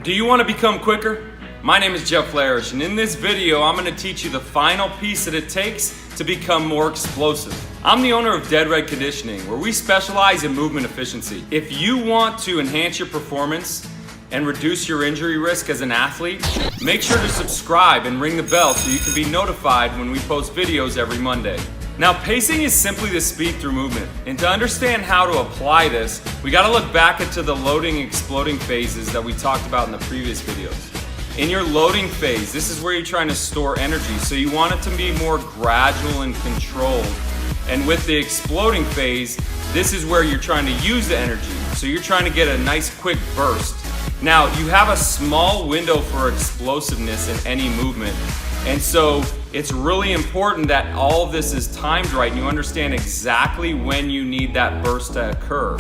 Do you want to become quicker? My name is Jeff Flarish, and in this video, I'm going to teach you the final piece that it takes to become more explosive. I'm the owner of Dead Red Conditioning, where we specialize in movement efficiency. If you want to enhance your performance and reduce your injury risk as an athlete, make sure to subscribe and ring the bell so you can be notified when we post videos every Monday. Now, pacing is simply the speed through movement. And to understand how to apply this, we got to look back into the loading and exploding phases that we talked about in the previous videos. In your loading phase, this is where you're trying to store energy, so you want it to be more gradual and controlled. And with the exploding phase, this is where you're trying to use the energy, so you're trying to get a nice quick burst. Now, you have a small window for explosiveness in any movement, and so it's really important that all of this is timed right and you understand exactly when you need that burst to occur.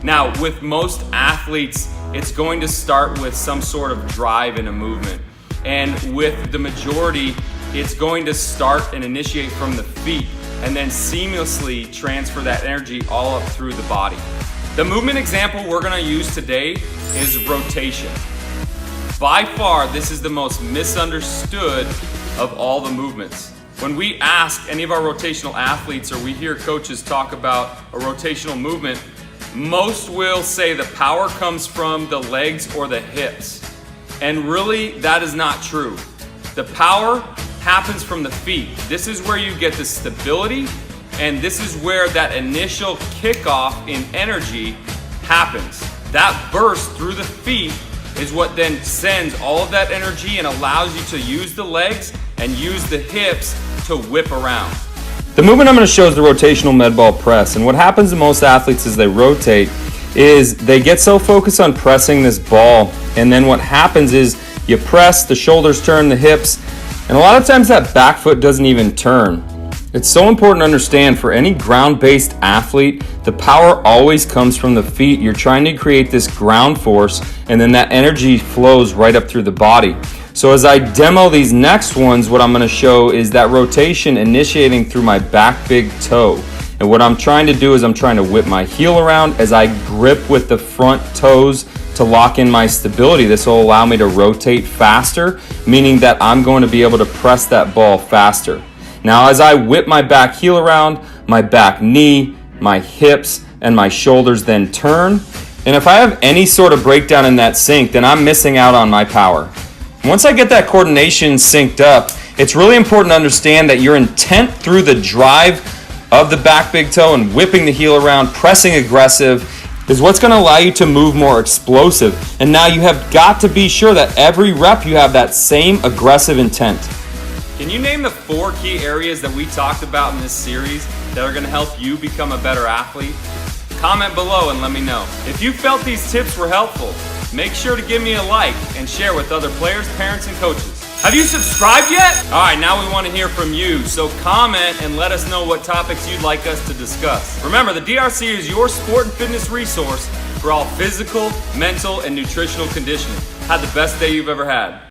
Now, with most athletes, it's going to start with some sort of drive in a movement. And with the majority, it's going to start and initiate from the feet and then seamlessly transfer that energy all up through the body. The movement example we're gonna use today is rotation. By far, this is the most misunderstood of all the movements. When we ask any of our rotational athletes or we hear coaches talk about a rotational movement, most will say the power comes from the legs or the hips. And really, that is not true. The power happens from the feet. This is where you get the stability, and this is where that initial kickoff in energy happens. That burst through the feet is what then sends all of that energy and allows you to use the legs and use the hips to whip around. The movement I'm going to show is the rotational med ball press, and what happens to most athletes as they rotate is they get so focused on pressing this ball, and then what happens is you press, the shoulders turn, the hips, and a lot of times that back foot doesn't even turn. It's so important to understand for any ground-based athlete, the power always comes from the feet. You're trying to create this ground force, and then that energy flows right up through the body. So as I demo these next ones, what I'm going to show is that rotation initiating through my back big toe. And what I'm trying to do is I'm trying to whip my heel around as I grip with the front toes to lock in my stability. This will allow me to rotate faster, meaning that I'm going to be able to press that ball faster. Now, as I whip my back heel around, my back knee, my hips, and my shoulders then turn. And if I have any sort of breakdown in that sync, then I'm missing out on my power. Once I get that coordination synced up, it's really important to understand that your intent through the drive of the back big toe and whipping the heel around, pressing aggressive, is what's going to allow you to move more explosive. And now you have got to be sure that every rep you have that same aggressive intent. Can you name the 4 key areas that we talked about in this series that are going to help you become a better athlete? Comment below and let me know. If you felt these tips were helpful, make sure to give me a like and share with other players, parents, and coaches. Have you subscribed yet? All right, now we want to hear from you, so comment and let us know what topics you'd like us to discuss. Remember, the DRC is your sport and fitness resource for all physical, mental, and nutritional conditioning. Have the best day you've ever had.